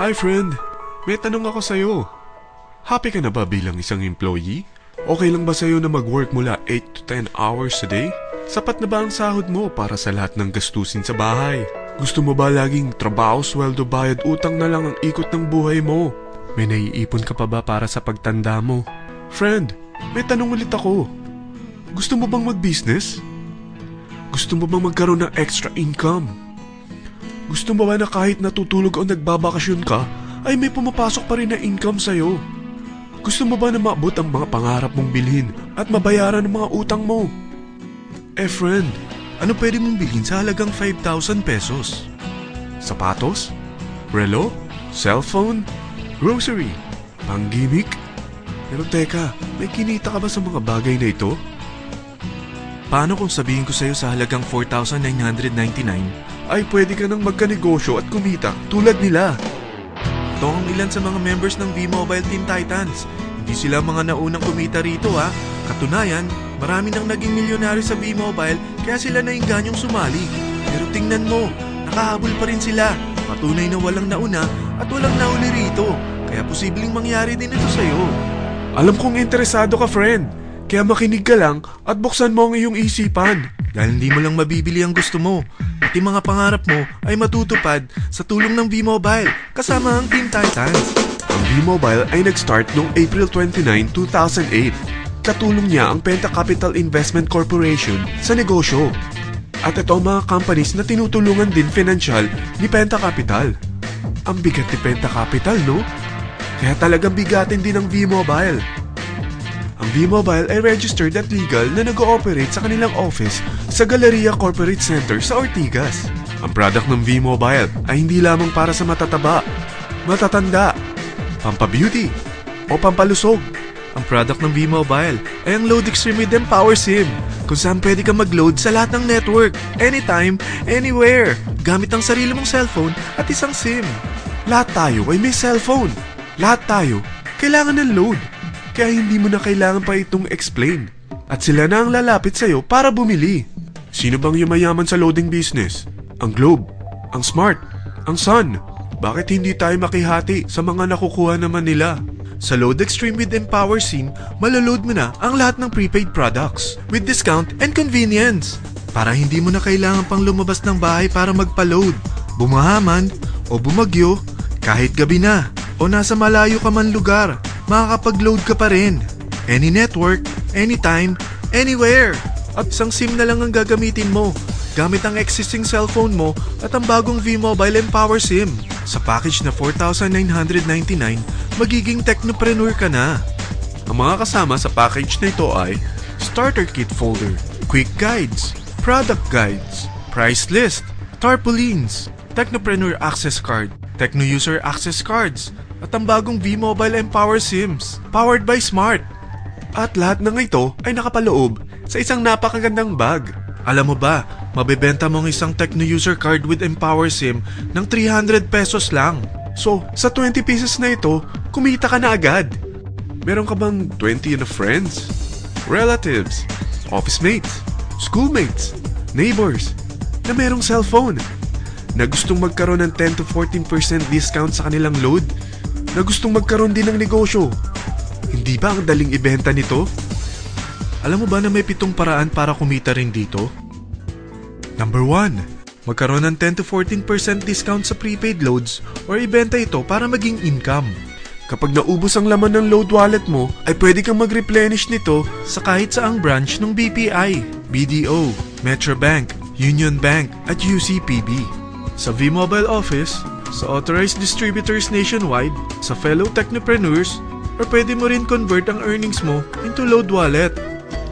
Hi friend, may tanong ako sa'yo. Happy ka na ba bilang isang employee? Okay lang ba sa'yo na mag-work mula 8 to 10 hours a day? Sapat na ba ang sahod mo para sa lahat ng gastusin sa bahay? Gusto mo ba laging trabaho, sweldo, bayad, utang na lang ang ikot ng buhay mo? May naiipon ka pa ba para sa pagtanda mo? Friend, may tanong ulit ako. Gusto mo bang mag-business? Gusto mo bang magkaroon ng extra income? Gusto mo ba na kahit natutulog o nagbabakasyon ka, ay may pumapasok pa rin na income sa'yo? Gusto mo ba na maabot ang mga pangarap mong bilhin at mabayaran ang mga utang mo? Friend, ano pwede mong bilhin sa halagang 5,000 pesos? Sapatos? Relo? Cellphone? Grocery? Pang-gimmick? Pero teka, may kinita ka ba sa mga bagay na ito? Paano kung sabihin ko sa'yo sa halagang 4,999 ay pwede ka nang magkanegosyo at kumita tulad nila? Ito ang ilan sa mga members ng V-Mobile Team Titans. Hindi sila mga naunang kumita rito ha. Katunayan, marami nang naging milyonaryo sa V-Mobile kaya sila naingganyong sumali. Pero tingnan mo, nakahabol pa rin sila. Patunay na walang nauna at walang nauli rito. Kaya posibleng mangyari din ito sa'yo. Alam kong interesado ka, friend. Kaya makinig ka lang at buksan mo ang iyong isipan. Dahil hindi mo lang mabibili ang gusto mo. At yung mga pangarap mo ay matutupad sa tulong ng V-Mobile kasama ang Team Titans. Ang V-Mobile ay nag-start noong April 29, 2008. Katulong niya ang Penta Capital Investment Corporation sa negosyo. At ito ang mga companies na tinutulungan din financial ni Penta Capital. Ang bigat ni Penta Capital, no? Kaya talagang bigatin din ang V-Mobile. Ang V-Mobile ay registered at legal na nag-ooperate sa kanilang office sa Galleria Corporate Center sa Ortigas. Ang product ng V-Mobile ay hindi lamang para sa matataba, matatanda, pampabeauty, o pampalusog. Ang product ng V-Mobile ay ang Load Extreme with Empower SIM, kung saan pwede ka mag-load sa lahat ng network, anytime, anywhere, gamit ang sarili mong cellphone at isang SIM. Lahat tayo ay may cellphone. Lahat tayo kailangan ng load. Kaya hindi mo na kailangan pa itong explain. At sila na ang lalapit sa'yo para bumili. Sino bang yumayaman sa loading business? Ang Globe, ang Smart, ang Sun. Bakit hindi tayo makihati sa mga nakukuha naman nila? Sa Load Extreme with Empower SIM, malaload mo na ang lahat ng prepaid products with discount and convenience. Para hindi mo na kailangan pang lumabas ng bahay para magpa-load. Bumahaman o bumagyo, kahit gabi na o nasa malayo ka man lugar, makakapag-load ka pa rin. Any network, anytime, anywhere. At isang SIM na lang ang gagamitin mo, gamit ang existing cellphone mo at ang bagong V-Mobile Empower SIM. Sa package na 4,999, magiging technopreneur ka na. Ang mga kasama sa package na ito ay Starter Kit Folder, Quick Guides, Product Guides, Price List, Tarpaulins, Technopreneur Access Card, Techno User Access Cards, at ang bagong V-Mobile Empower SIMs, powered by Smart. At lahat ng ito ay nakapaloob sa isang napakagandang bag. Alam mo ba, mabebenta mo ang isang Techno User Card with Empower SIM ng 300 pesos lang. So, sa 20 pieces na ito, kumita ka na agad. Meron ka bang 20 na friends, relatives, office mates, schoolmates, neighbors, na merong cellphone, na gustong magkaroon ng 10 to 14% discount sa kanilang load, na gustong magkaroon din ng negosyo? Hindi ba ang daling ibenta nito? Alam mo ba na may 7 paraan para kumita rin dito? Number 1. Magkaroon ng 10 to 14% discount sa prepaid loads or ibenta ito para maging income. Kapag naubos ang laman ng load wallet mo, ay pwede kang mag-replenish nito sa kahit saang branch ng BPI, BDO, Metrobank, Union Bank at UCPB. Sa V-Mobile Office, sa authorized distributors nationwide, sa fellow technopreneurs, or pwede mo rin convert ang earnings mo into load wallet.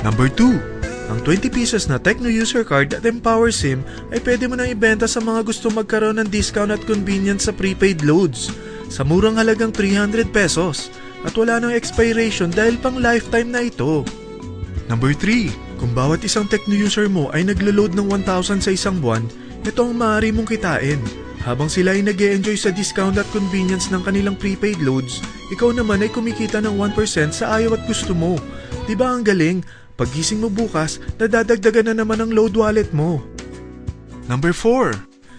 Number 2. Ang 20 pieces na Techno User Card at Empower SIM ay pwede mo nang ibenta sa mga gusto magkaroon ng discount at convenience sa prepaid loads sa murang halagang 300 pesos at wala nang expiration dahil pang lifetime na ito. Number 3. Kung bawat isang Techno user mo ay naglo-load ng 1,000 sa isang buwan, ito ang maaari mong kitain. Habang sila ay nag-e-enjoy sa discount at convenience ng kanilang prepaid loads, ikaw naman ay kumikita ng 1% sa ayaw at gusto mo. Diba ang galing? Paggising mo bukas, nadadagdagan na naman ang load wallet mo. Number 4.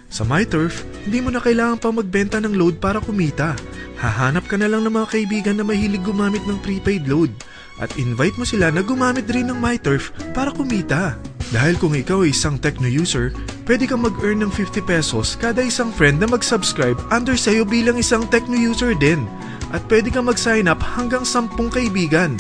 Sa MyTurf, hindi mo na kailangan pa magbenta ng load para kumita. Hahanap ka na lang ng mga kaibigan na mahilig gumamit ng prepaid load at invite mo sila na gumamit rin ng MyTurf para kumita. Dahil kung ikaw ay isang Tecno user, pwede kang mag-earn ng 50 pesos kada isang friend na mag-subscribe under sa'yo bilang isang Tecno user din. At pwede kang mag-sign up hanggang 10 kaibigan.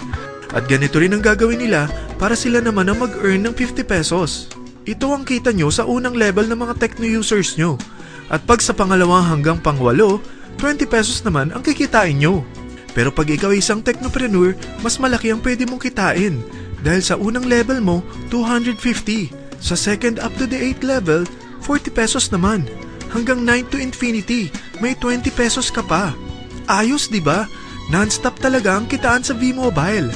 At ganito rin ang gagawin nila para sila naman ang mag-earn ng 50 pesos. Ito ang kita nyo sa unang level ng mga Tecno users nyo. At pag sa pangalawang hanggang pang-8, 20 pesos naman ang kikitain nyo. Pero pag ikaw ay isang technopreneur, mas malaki ang pwede mong kitain. Dahil sa unang level mo, 250. Sa second up to the 8th level, 40 pesos naman. Hanggang 9 to infinity, may 20 pesos ka pa. Ayos, di ba? Non-stop talaga ang kitaan sa V-Mobile.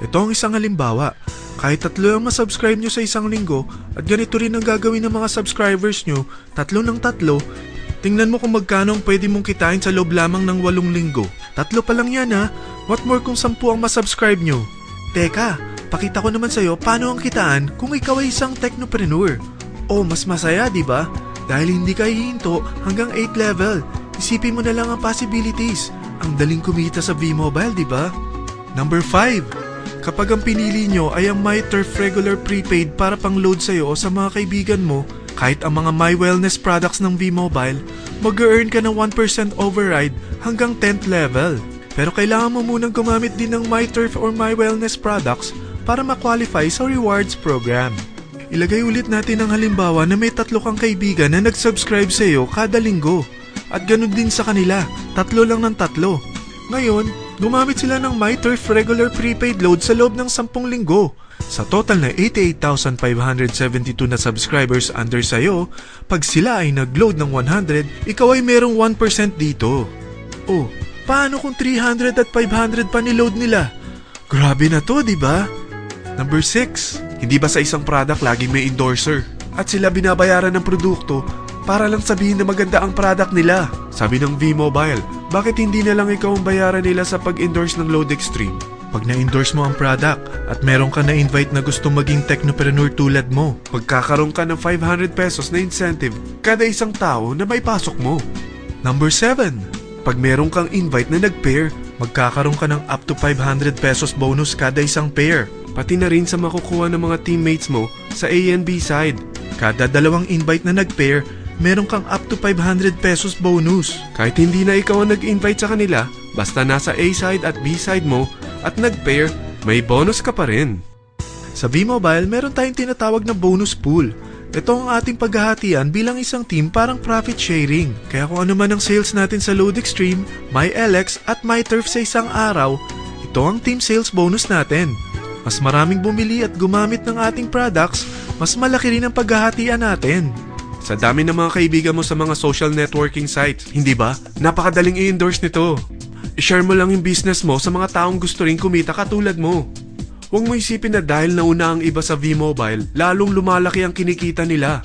Ito ang isang halimbawa. Kahit 3 ang masubscribe nyo sa isang linggo at ganito rin ang gagawin ng mga subscribers nyo, 3 ng 3, tingnan mo kung magkano ang pwede mong kitain sa loob lamang ng 8 linggo. 3 pa lang yan ha. What more kung 10 ang masubscribe nyo? Teka, pakita ko naman sa'yo paano ang kitaan kung ikaw ay isang technopreneur. Oh, mas masaya, di ba? Dahil hindi ka hihinto hanggang 8th level. Isipin mo na lang ang possibilities. Ang daling kumita sa V-Mobile, di ba? Number 5. Kapag ang pinili nyo ay ang MyTurf Regular Prepaid para pang-load sa'yo o sa mga kaibigan mo, kahit ang mga My Wellness products ng V-Mobile, mag-earn ka ng 1% override hanggang 10th level. Pero kailangan mo munang gumamit din ng MyTurf or My Wellness products para ma-qualify sa rewards program. Ilagay ulit natin ang halimbawa na may 3 kang kaibigan na nag-subscribe sa'yo kada linggo. At ganun din sa kanila, 3 lang ng 3. Ngayon, gumamit sila ng MyTurf Regular Prepaid Load sa loob ng 10 linggo. Sa total na 88,572 na subscribers under sa'yo, pag sila ay nag-load ng 100, ikaw ay merong 1% dito. Oh, paano kung 300 at 500 pa niload nila? Grabe na to, di ba? Number 6. Hindi ba sa isang product laging may endorser? At sila binabayaran ng produkto para lang sabihin na maganda ang product nila. Sabi ng V-Mobile, bakit hindi na lang ikaw ang bayaran nila sa pag-endorse ng Load Extreme? Pag na-endorse mo ang product at meron ka na-invite na gustong maging technopreneur tulad mo, magkakaroon ka ng 500 pesos na incentive kada isang tao na may pasok mo. Number 7. Pag meron kang invite na nag-pair, magkakaroon ka ng up to 500 pesos bonus kada isang pair. Pati na rin sa makukuha ng mga teammates mo sa A and B side. Kada 2 invite na nag-pair, meron kang up to 500 pesos bonus. Kahit hindi na ikaw ang nag-invite sa kanila, basta nasa A side at B side mo at nag-pair, may bonus ka pa rin. Sa V-Mobile, meron tayong tinatawag na bonus pool. Ito ang ating paghahatian bilang isang team parang profit sharing. Kaya kung ano man ang sales natin sa Load Extreme, MyLX at MyTurf sa isang araw, ito ang team sales bonus natin. Mas maraming bumili at gumamit ng ating products, mas malaki rin ang paghahatian natin. Sa dami ng mga kaibigan mo sa mga social networking sites, hindi ba? Napakadaling i-endorse nito. I-share mo lang yung business mo sa mga taong gusto rin kumita katulad mo. Huwag mo isipin na dahil nauna ang iba sa V-Mobile, lalong lumalaki ang kinikita nila.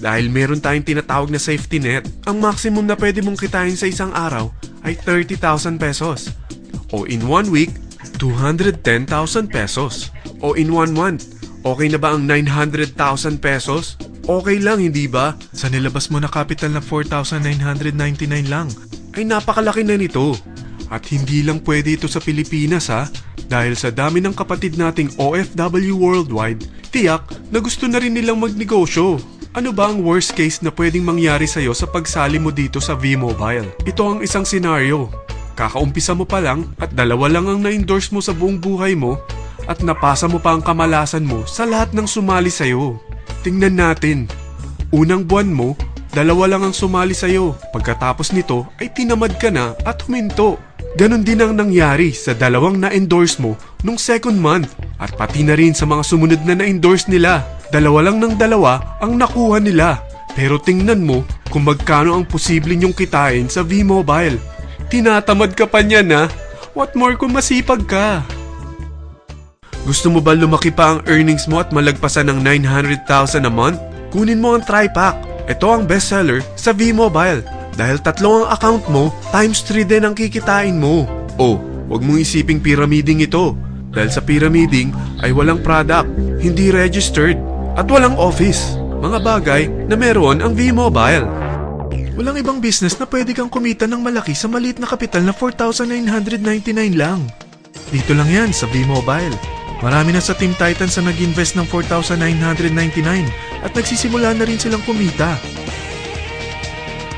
Dahil meron tayong tinatawag na safety net, ang maximum na pwede mong kitain sa isang araw ay 30,000 pesos. O in 1 week, 210,000 pesos. O in 1 month, okay na ba ang 900,000 pesos? Okay lang, hindi ba? Sa nilabas mo na capital na 4,999 lang, ay napakalaki na nito. At hindi lang pwede ito sa Pilipinas ha, dahil sa dami ng kapatid nating OFW worldwide, tiyak na gusto na rin nilang magnegosyo. Ano ba ang worst case na pwedeng mangyari sa'yo sa pagsali mo dito sa V-Mobile? Ito ang isang senaryo. Kakaumpisa mo pa lang at 2 lang ang na-endorse mo sa buong buhay mo at napasa mo pa ang kamalasan mo sa lahat ng sumali sa'yo. Tingnan natin. Unang buwan mo, 2 lang ang sumali sa'yo. Pagkatapos nito ay tinamad ka na at huminto. Ganon din ang nangyari sa 2 na-endorse mo nung second month at pati na rin sa mga sumunod na na-endorse nila. 2 lang ng 2 ang nakuha nila. Pero tingnan mo kung magkano ang posible nyong kitain sa V-Mobile. Tinatamad ka pa niyan ha? What more kung masipag ka? Gusto mo ba lumaki pa ang earnings mo at malagpasan ng 900,000 a month? Kunin mo ang TriPack. Ito ang bestseller sa V-Mobile. Dahil 3 ang account mo, times 3 din ang kikitain mo. Oh, wag mong isiping pyramiding ito. Dahil sa pyramiding ay walang product, hindi registered, at walang office. mga bagay na meron ang V-Mobile. Walang ibang business na pwede kang kumita ng malaki sa maliit na kapital na 4,999 lang. Dito lang yan sa V-Mobile. Marami na sa Team Titans na nag-invest ng 4,999 at nagsisimula na rin silang kumita.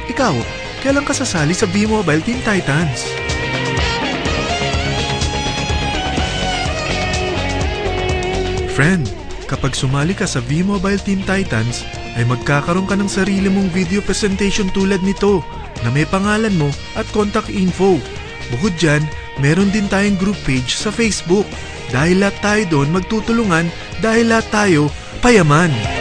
Ikaw, kailan ka sasali sa V-Mobile Team Titans? Friend, kapag sumali ka sa V-Mobile Team Titans, ay magkakaroon ka ng sarili mong video presentation tulad nito na may pangalan mo at contact info. Bukod dyan, meron din tayong group page sa Facebook. Dahil lahat tayo doon magtutulungan dahil lahat tayo payaman.